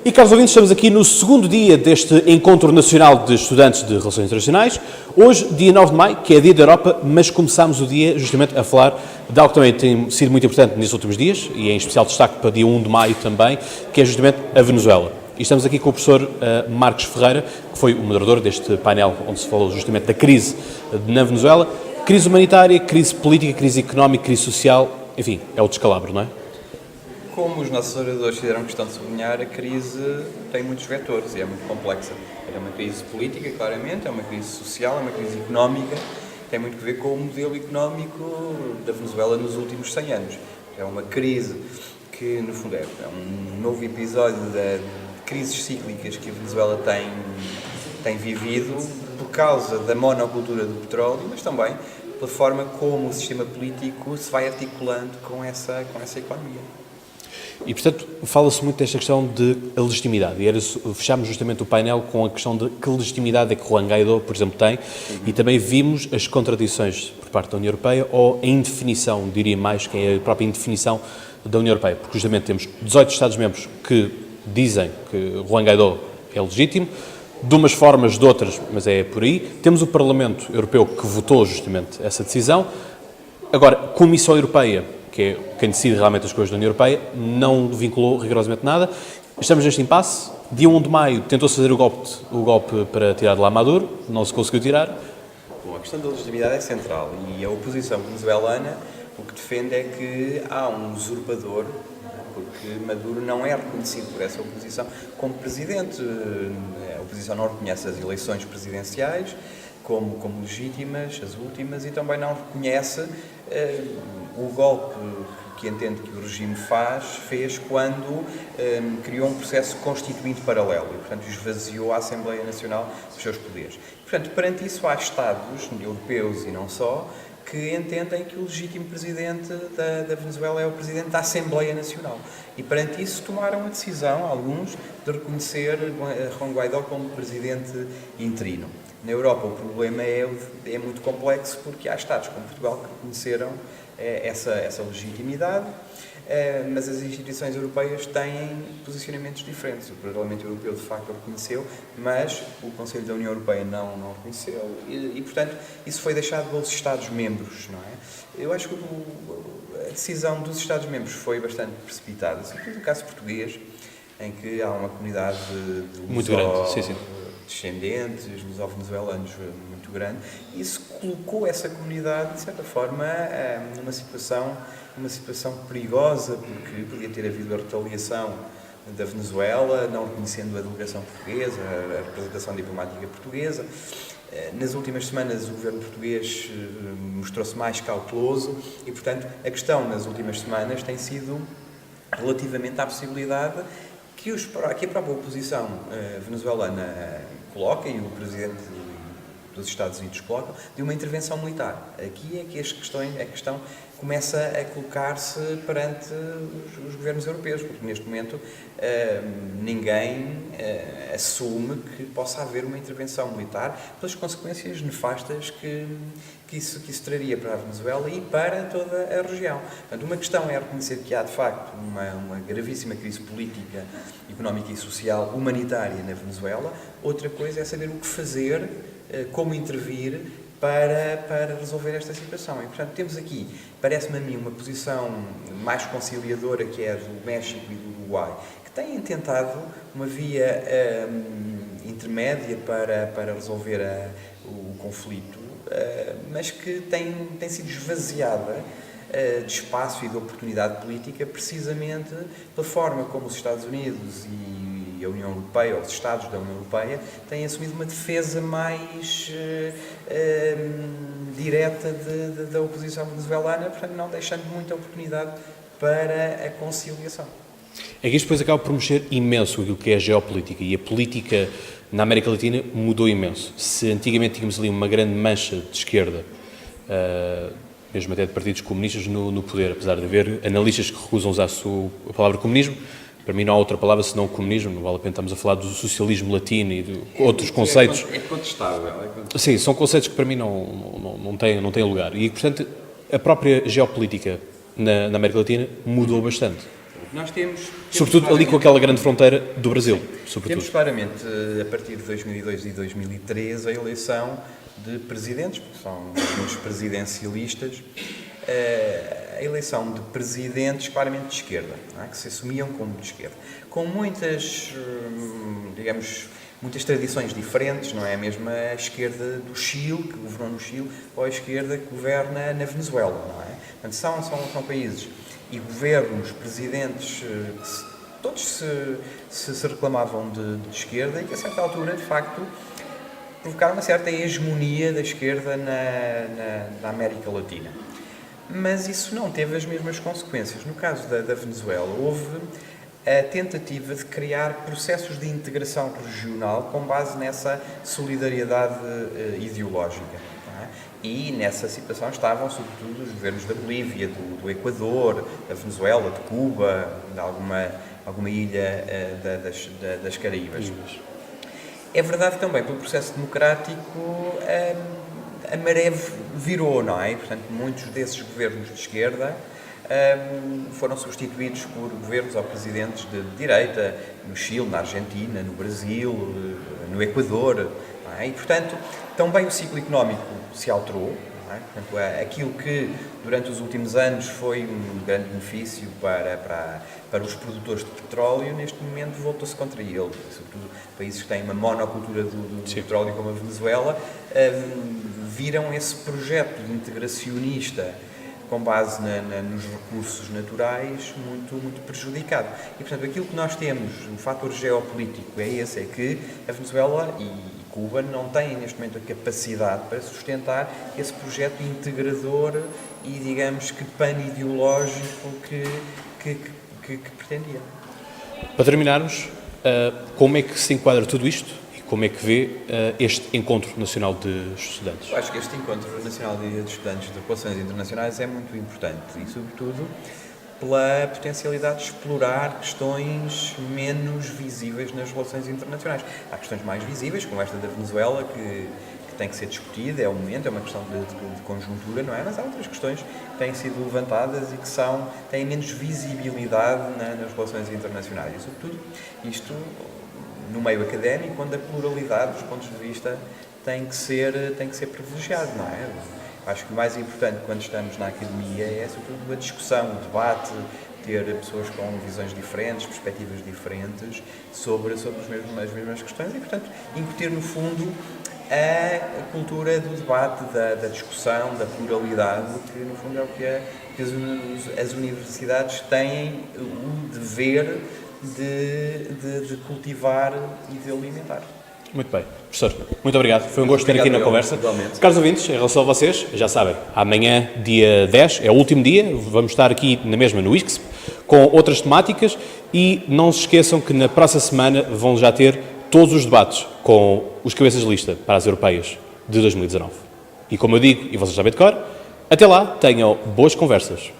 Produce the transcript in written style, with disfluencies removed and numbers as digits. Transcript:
E, caros ouvintes, estamos aqui no segundo dia deste Encontro Nacional de Estudantes de Relações Internacionais. Hoje, dia 9 de maio, que é dia da Europa, mas começámos o dia justamente a falar de algo que também tem sido muito importante nestes últimos dias, e em especial destaque para dia 1 de maio também, que é justamente a Venezuela. E estamos aqui com o professor Marcos Ferreira, que foi o moderador deste painel onde se falou justamente da crise na Venezuela. Crise humanitária, crise política, crise económica, crise social, enfim, é o descalabro, não é? Como os nossos oradores fizeram questão de sublinhar, a crise tem muitos vetores e é muito complexa. É uma crise política, claramente, é uma crise social, é uma crise económica, tem muito a ver com o modelo económico da Venezuela nos últimos 100 anos. É uma crise que, no fundo, é um novo episódio de crises cíclicas que a Venezuela tem vivido por causa da monocultura do petróleo, mas também pela forma como o sistema político se vai articulando com essa economia. E, portanto, fala-se muito desta questão de legitimidade. E fechámos justamente o painel com a questão de que legitimidade é que Juan Guaidó, por exemplo, tem. E também vimos as contradições por parte da União Europeia ou a indefinição, diria mais, que é a própria indefinição da União Europeia. Porque justamente temos 18 Estados-membros que dizem que Juan Guaidó é legítimo, de umas formas, de outras, mas é por aí. Temos o Parlamento Europeu que votou justamente essa decisão. Agora, a Comissão Europeia, que é quem decide realmente as coisas da União Europeia, não vinculou rigorosamente nada. Estamos neste impasse. Dia 1 de maio tentou-se fazer o golpe para tirar de lá Maduro, não se conseguiu tirar. Bom, a questão da legitimidade é central e a oposição venezuelana o que defende é que há um usurpador, porque Maduro não é reconhecido por essa oposição como presidente. A oposição não reconhece as eleições presidenciais como legítimas, as últimas, e também não reconhece o golpe que entende que o regime fez quando criou um processo constituinte paralelo e, portanto, esvaziou a Assembleia Nacional dos seus poderes. Portanto, perante isso, há Estados europeus e não só que entendem que o legítimo presidente da Venezuela é o presidente da Assembleia Nacional. E, perante isso, tomaram a decisão, alguns, de reconhecer Juan Guaidó como presidente interino. Na Europa, o problema é muito complexo porque há Estados como Portugal que reconheceram essa legitimidade, mas as instituições europeias têm posicionamentos diferentes. O Parlamento Europeu, de facto, o reconheceu, mas o Conselho da União Europeia não reconheceu e, portanto, isso foi deixado pelos Estados-membros, não é? Eu acho que a decisão dos Estados-membros foi bastante precipitada, sobretudo no caso português, em que há uma comunidade de muito grande, sim. Descendentes, luso-venezuelanos muito grande. Isso colocou essa comunidade, de certa forma, numa situação perigosa, porque podia ter havido a retaliação da Venezuela, não reconhecendo a delegação portuguesa, a representação diplomática portuguesa. Nas últimas semanas, o governo português mostrou-se mais cauteloso e, portanto, a questão nas últimas semanas tem sido relativamente à possibilidade que a própria oposição venezuelana coloca e o presidente dos Estados Unidos coloca, de uma intervenção militar. Aqui é que a questão começa a colocar-se perante os governos europeus, porque neste momento ninguém assume que possa haver uma intervenção militar pelas consequências nefastas que isso traria para a Venezuela e para toda a região. Portanto, uma questão é reconhecer que há, de facto, uma gravíssima crise política, económica e social humanitária na Venezuela. Outra coisa é saber o que fazer, como intervir para resolver esta situação. E, portanto, temos aqui, parece-me a mim, uma posição mais conciliadora, que é a do México e do Uruguai, que têm tentado uma via intermédia para resolver o conflito, mas que tem sido esvaziada de espaço e de oportunidade política precisamente pela forma como os Estados Unidos e a União Europeia, ou os Estados da União Europeia, têm assumido uma defesa mais direta da oposição venezuelana, portanto não deixando muita oportunidade para a conciliação. É que isto depois acaba por mexer imenso aquilo que é a geopolítica, e a política na América Latina mudou imenso. Se antigamente tínhamos ali uma grande mancha de esquerda, mesmo até de partidos comunistas no poder, apesar de haver analistas que recusam usar a palavra comunismo, para mim não há outra palavra senão o comunismo, não vale a pena estarmos a falar do socialismo latino e de outros conceitos. É contestável. Sim, são conceitos que para mim não têm lugar. E, portanto, a própria geopolítica na América Latina mudou bastante. Nós temos Sobretudo ali com aquela grande fronteira do Brasil, sobretudo. Temos claramente, a partir de 2002 e 2013, a eleição de presidentes, porque são muitos presidencialistas, a eleição de presidentes claramente de esquerda, não é? Que se assumiam como de esquerda, com muitas, digamos, muitas tradições diferentes, não é a mesma esquerda do Chile, que governou no Chile, ou a esquerda que governa na Venezuela, não é? Portanto, são países e governos, presidentes, que todos se reclamavam de esquerda e que a certa altura, de facto, provocaram uma certa hegemonia da esquerda na América Latina. Mas isso não teve as mesmas consequências. No caso da Venezuela, houve a tentativa de criar processos de integração regional com base nessa solidariedade ideológica. E nessa situação estavam, sobretudo, os governos da Bolívia, do Equador, da Venezuela, de Cuba, de alguma ilha das Caraíbas. É verdade também, pelo processo democrático, a maré virou, não é? Portanto, muitos desses governos de esquerda foram substituídos por governos ou presidentes de direita, no Chile, na Argentina, no Brasil, no Equador. Não é? E, portanto, também o ciclo económico se alterou. Não é? Portanto, aquilo que durante os últimos anos foi um grande benefício para os produtores de petróleo, neste momento voltou-se contra ele. Sobretudo países que têm uma monocultura do petróleo, como a Venezuela, viram esse projeto de integracionista com base nos recursos naturais muito prejudicado. E, portanto, aquilo que nós temos, o fator geopolítico é esse, é que a Venezuela e Cuba não têm neste momento a capacidade para sustentar esse projeto integrador e, digamos, que pan-ideológico que pretendia. Para terminarmos, como é que se enquadra tudo isto e como é que vê este Encontro Nacional de Estudantes? Eu acho que este Encontro Nacional de Estudantes de Relações Internacionais é muito importante e, sobretudo, pela potencialidade de explorar questões menos visíveis nas relações internacionais. Há questões mais visíveis, como esta da Venezuela, que tem que ser discutida, é o momento, é uma questão de conjuntura, não é? Mas há outras questões que têm sido levantadas e que têm menos visibilidade nas relações internacionais. E, sobretudo, isto no meio académico, onde a pluralidade dos pontos de vista tem que ser privilegiado, não é? Acho que o mais importante quando estamos na academia é, sobretudo, a discussão, o debate, ter pessoas com visões diferentes, perspectivas diferentes sobre as mesmas questões e, portanto, incutir, no fundo, a cultura do debate, da discussão, da pluralidade, que, no fundo, é o que as universidades têm o dever de cultivar e de alimentar. Muito bem. Professor, muito obrigado. Foi um gosto ter aqui na conversa. Igualmente. Caros ouvintes, em relação a vocês, já sabem, amanhã, dia 10, é o último dia, vamos estar aqui na mesma, no ISCSP, com outras temáticas e não se esqueçam que na próxima semana vão já ter todos os debates com os cabeças de lista para as europeias de 2019. E como eu digo, e vocês sabem de cor, até lá tenham boas conversas.